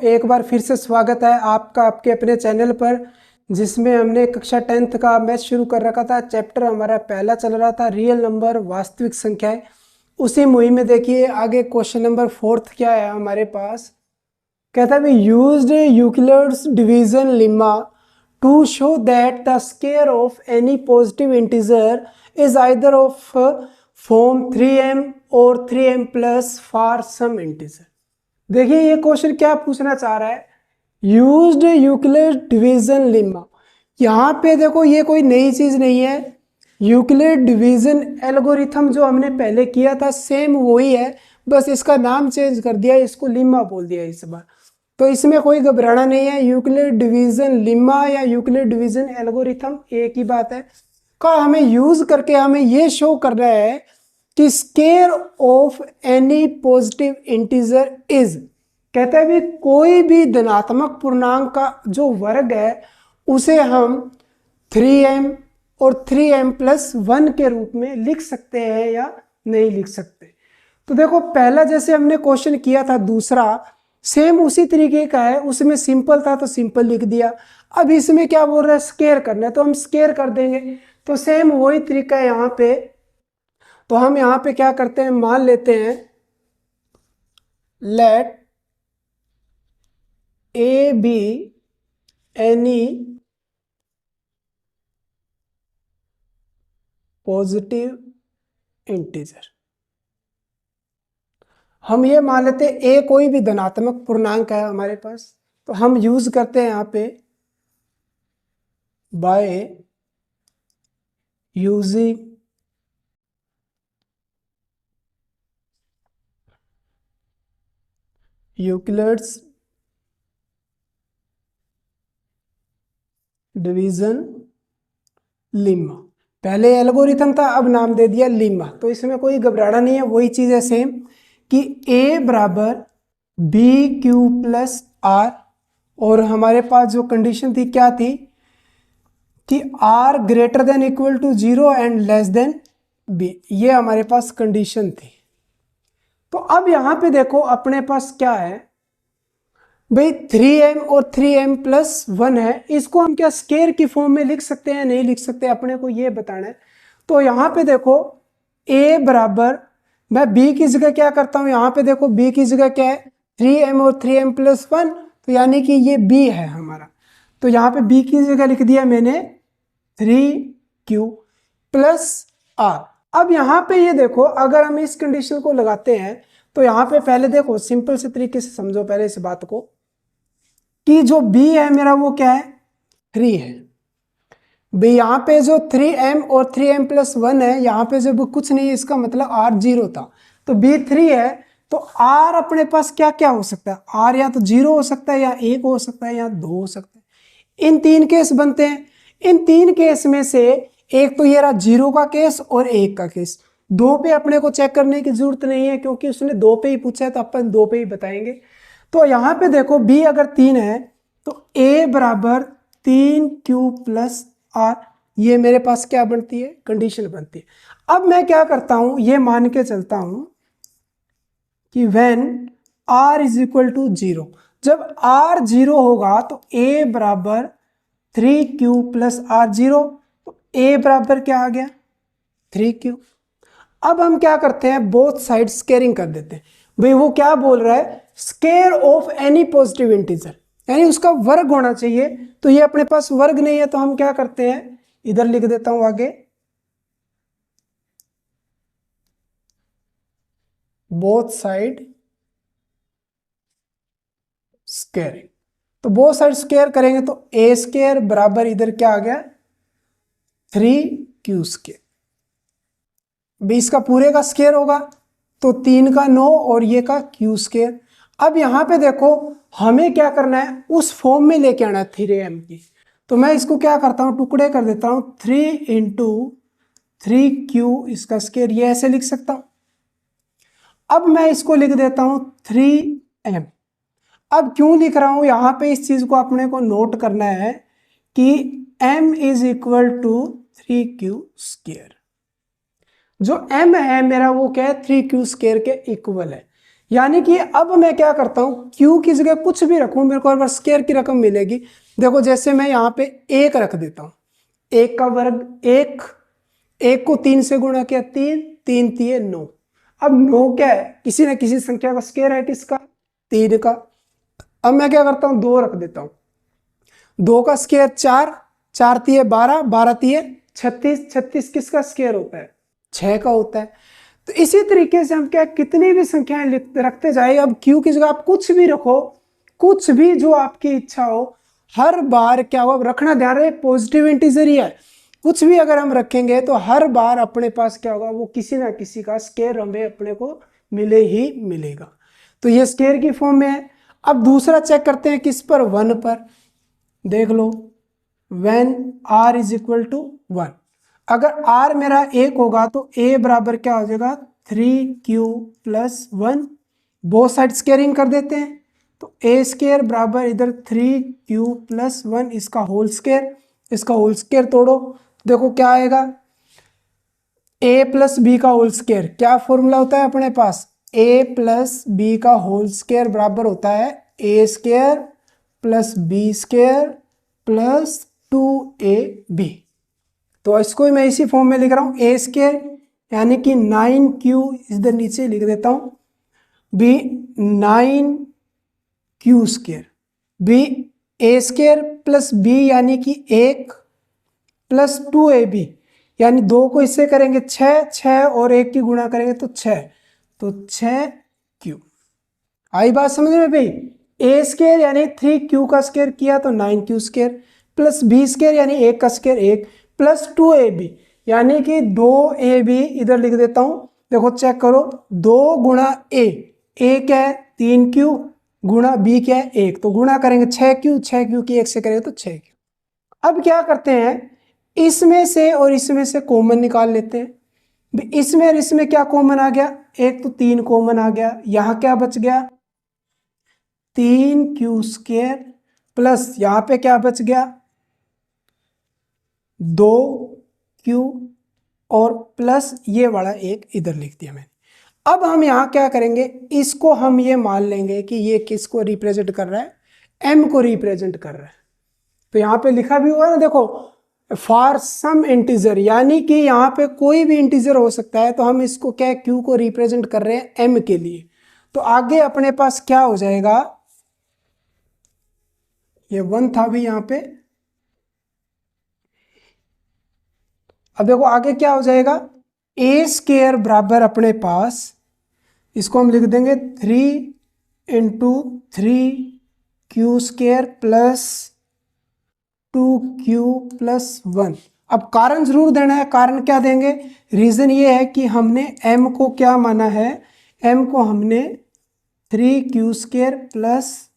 एक बार फिर से स्वागत है आपका आपके अपने चैनल पर, जिसमें हमने कक्षा 10th का मैथ शुरू कर रखा था। चैप्टर हमारा पहला चल रहा था रियल नंबर, वास्तविक संख्याएं। उसी मुहिम में देखिए आगे क्वेश्चन नंबर 4 क्या है हमारे पास। कहता है used Euclid's division lemma to show that the square of any positive integer is either of form 3m और 3m plus for some integer. देखिए ये क्वेश्चन क्या पूछना चाह रहा है, यूज्ड यूक्लिड डिवीजन लेम्मा। यहाँ पे देखो ये कोई नई चीज नहीं है, यूक्लिड डिवीजन एल्गोरिथम जो हमने पहले किया था सेम वही है, बस इसका नाम चेंज कर दिया, इसको लेम्मा बोल दिया इस बार। तो इसमें कोई घबराना नहीं है, यूक्लिड डिवीजन लेम्मा या यूक्लिड डिवीजन एल्गोरिथम एक ही बात है। का हमें यूज करके हमें ये शो करना है कि square of any positive integer is, कहते हैं भी कोई भी धनात्मक पूर्णांक का जो वर्ग है उसे हम 3m और 3m प्लस 1 के रूप में लिख सकते हैं या नहीं लिख सकते। तो देखो पहला जैसे हमने क्वेश्चन किया था, दूसरा सेम उसी तरीके का है, उसमें सिंपल था तो सिंपल लिख दिया। अब इसमें क्या बोल रहा है, स्क्वायर करना है तो हम स्क्वायर कर देंगे। तो सेम वही तरीका है यहाँ पे। तो हम यहाँ पे क्या करते हैं, मान लेते हैं let a be any positive integer. हम ये मान लेते हैं ए कोई भी धनात्मक पूर्णांक है हमारे पास, तो हम यूज करते हैं यहाँ पे by using Euclid's division lemma. पहले एल्गोरिथम था, अब नाम दे दिया लेम्मा। तो इसमें कोई घबराना नहीं है, वही चीज है सेम कि a बराबर बी क्यू प्लस आर, और हमारे पास जो कंडीशन थी क्या थी कि r greater than equal to 0 and less than b, ये हमारे पास कंडीशन थी। तो अब यहां पे देखो अपने पास क्या है भाई, 3m और 3m प्लस 1 है, इसको हम क्या स्क्वायर की फॉर्म में लिख सकते हैं नहीं लिख सकते, अपने को ये बताना है। तो यहाँ पे देखो a बराबर, मैं b की जगह क्या करता हूँ, यहाँ पे देखो b की जगह क्या है 3m और 3m प्लस 1, तो यानी कि ये b है हमारा। तो यहाँ पे b की जगह लिख दिया मैंने 3q प्लस r। अब यहाँ पे ये देखो अगर हम इस कंडीशन को लगाते हैं तो यहाँ पे पहले देखो सिंपल से तरीके से समझो पहले इस बात को कि जो b है मेरा वो क्या है 3 है। भाई यहाँ पे जो 3m और 3m प्लस 1 है, यहाँ पे जब कुछ नहीं है इसका मतलब r 0 था, तो b 3 है, तो r अपने पास क्या क्या हो सकता है, r या तो 0 हो सकता है या 1 हो सकता है या 2 हो सकता है। इन 3 केस बनते हैं। इन 3 केस में से एक तो ये रहा 0 का केस और 1 का केस। 2 पे अपने को चेक करने की जरूरत नहीं है क्योंकि उसने 2 पे ही पूछा है, तो अपन 2 पे ही बताएंगे। तो यहाँ पे देखो b अगर 3 है तो a बराबर 3q प्लस r, ये मेरे पास क्या बनती है, कंडीशन बनती है। अब मैं क्या करता हूं, ये मान के चलता हूं कि when r is equal to 0, जब r 0 होगा तो a बराबर 3q प्लस r 0, तो a बराबर क्या आ गया 3q। अब हम क्या करते हैं, बोथ साइड स्क्वायरिंग कर देते हैं। भाई वो क्या बोल रहा है, square of any positive integer, यानी उसका वर्ग होना चाहिए। तो ये अपने पास वर्ग नहीं है, तो हम क्या करते हैं, इधर लिख देता हूं आगे बोथ साइड स्क्वायरिंग। तो बोथ साइड स्क्वायर करेंगे तो a स्क्वायर बराबर इधर क्या आ गया 3q स्क्वायर। 20 का पूरे का स्क्वायर होगा तो 3 का 9 और ये का q स्क्वायर। अब यहाँ पे देखो हमें क्या करना है, उस फॉर्म में लेके आना है 3m की। तो मैं इसको क्या करता हूँ, टुकड़े कर देता हूँ, 3 इंटू 3q इसका स्क्वायर, ये ऐसे लिख सकता हूँ। अब मैं इसको लिख देता हूँ 3m। अब क्यों लिख रहा हूँ, यहाँ पे इस चीज को अपने को नोट करना है कि m is equal to 3q square. जो m है मेरा वो क्या है 3q स्क्वायर के इक्वल है। यानी कि अब मैं क्या करता हूँ, क्यू की जगह कुछ भी रखूँ, मेरे को हर बार स्क्वायर की रकम मिलेगी। देखो जैसे मैं यहाँ पे एक रख देता हूँ, एक का वर्ग एक, एक को 3 से गुणा किया 3, 3 तिये 9। अब 9 क्या है, किसी न किसी संख्या का स्क्वायर है, किसका, 3 का। अब मैं क्या करता हूँ, 2 रख देता हूँ, 2 का स्क्वायर 4, 4 तिये 12, 12 तिये 36, 36 किसका स्क्वायर होता है, 6 का होता है। तो इसी तरीके से हम क्या, कितनी भी संख्याएं रखते जाए, अब क्यू की जगह आप कुछ भी रखो, कुछ भी जो आपकी इच्छा हो, हर बार क्या होगा, रखना ध्यान रहे पॉजिटिव इंटीजर ही है, कुछ भी अगर हम रखेंगे तो हर बार अपने पास क्या होगा, वो किसी ना किसी का स्क्वायर हमें अपने को मिले ही मिलेगा। तो ये स्क्वायर की फॉर्म में है। अब दूसरा चेक करते हैं किस पर, 1 पर। देख लो, when r is equal to 1, अगर r मेरा 1 होगा तो a बराबर क्या हो जाएगा, 3q plus 1, both side squaring कर देते हैं, तो a स्क्वायर बराबर इधर 3q प्लस 1, इसका होल स्क्वायर, इसका होल स्क्वायर तोड़ो, देखो क्या आएगा, a प्लस बी का होल स्क्वायर, क्या फॉर्मूला होता है अपने पास, a प्लस बी का होल स्क्वायर बराबर होता है a square plus b square plus 2ab। तो इसको मैं इसी फॉर्म में लिख रहा हूँ, a स्क्वायर यानी कि 9q, इधर नीचे लिख देता हूँ, b 9q square, b a square plus b यानी कि 1 प्लस 2ab, यानी 2 को इससे करेंगे 6, 6 और 1 की गुणा करेंगे तो 6, तो 6q। आई बात समझ में भाई, a स्क्वायर यानी 3q का स्क्वायर किया तो 9q square, plus b square यानी 1 का स्क्वायर 1, प्लस 2ab यानी कि 2ab, इधर लिख देता हूं, देखो चेक करो, 2 गुणा a क्या है 3q, गुणा b क्या है 1, तो गुणा करेंगे 6q, 6q की 1 से करेंगे तो 6q। अब क्या करते हैं, इसमें से और इसमें से कॉमन निकाल लेते हैं। इसमें और इसमें क्या कॉमन आ गया, एक तो 3 कॉमन आ गया, यहां क्या बच गया 3q स्क्वायर, प्लस यहां पे क्या बच गया 2q, और प्लस ये वाला एक इधर लिख दिया मैंने। अब हम यहां क्या करेंगे, इसको हम ये मान लेंगे कि ये किसको रिप्रेजेंट कर रहा है, m को रिप्रेजेंट कर रहा है। तो यहां पे लिखा भी हुआ है ना, देखो फॉर सम इंटीजर, यानी कि यहां पे कोई भी इंटीजर हो सकता है, तो हम इसको क्या q को रिप्रेजेंट कर रहे हैं m के लिए। तो आगे अपने पास क्या हो जाएगा, ये 1 था भी यहां पे, अब देखो आगे क्या हो जाएगा, a स्क्वायर बराबर अपने पास, इसको हम लिख देंगे 3 into 3q square plus 2q plus 1। अब कारण जरूर देना है, कारण क्या देंगे, रीजन ये है कि हमने m को क्या माना है, m को हमने 3q स्क्वायर प्लस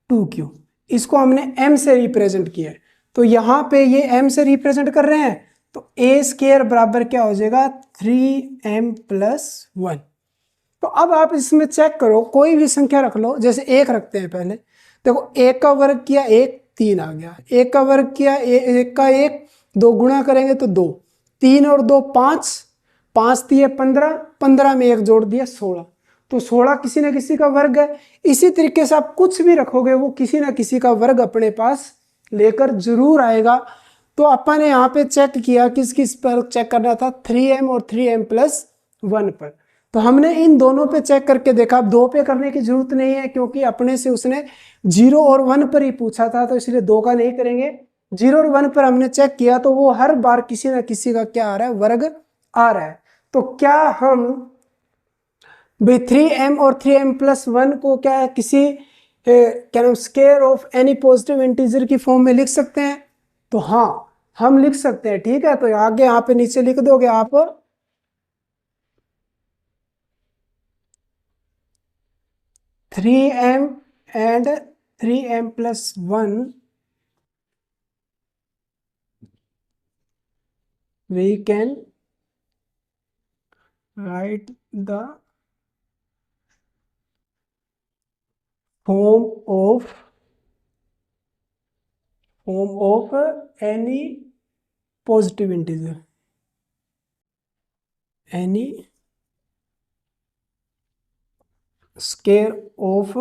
2q, इसको हमने m से रिप्रेजेंट किया है, तो यहां पे ये m से रिप्रेजेंट कर रहे हैं, तो a स्क्वायर बराबर क्या हो जाएगा 3m प्लस 1। तो अब आप इसमें चेक करो, कोई भी संख्या रख लो, जैसे एक रखते हैं पहले, देखो एक का वर्ग किया 1, 3 आ गया, एक का वर्ग किया एक का 1, 2 गुणा करेंगे तो 2, 3 और 2 5, 5 दिए 15, 15 में 1 जोड़ दिया 16, तो 16 किसी ना किसी का वर्ग है। इसी तरीके से आप कुछ भी रखोगे वो किसी ना किसी का वर्ग अपने पास लेकर जरूर आएगा। तो अपन ने यहाँ पे चेक किया, किस किस पर चेक करना था, 3m और 3m प्लस 1 पर। तो हमने इन दोनों पे चेक करके देखा, अब 2 पे करने की जरूरत नहीं है क्योंकि अपने से उसने 0 और 1 पर ही पूछा था, तो इसलिए 2 का नहीं करेंगे। 0 और 1 पर हमने चेक किया तो वो हर बार किसी ना किसी का क्या आ रहा है, वर्ग आ रहा है। तो क्या हम भाई 3m और 3m प्लस 1 को क्या है, किसी क्या नाम square of any positive integer की फॉर्म में लिख सकते हैं, तो हाँ हम लिख सकते हैं। ठीक है, तो आगे यहाँ पे नीचे लिख दोगे आप 3m and 3m plus 1, we can write the form of any positive integer, any square of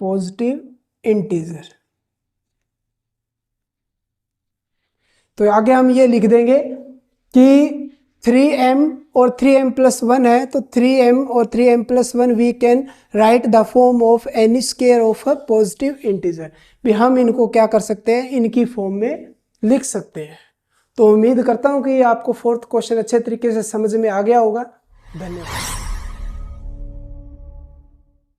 positive integer. तो आगे हम ये लिख देंगे कि 3m और 3m+1 है, तो 3m और 3m+1 we can write the form of any square of a positive integer. भी हम इनको क्या कर सकते हैं, इनकी फॉर्म में लिख सकते हैं। तो उम्मीद करता हूं कि आपको फोर्थ क्वेश्चन अच्छे तरीके से समझ में आ गया होगा। धन्यवाद।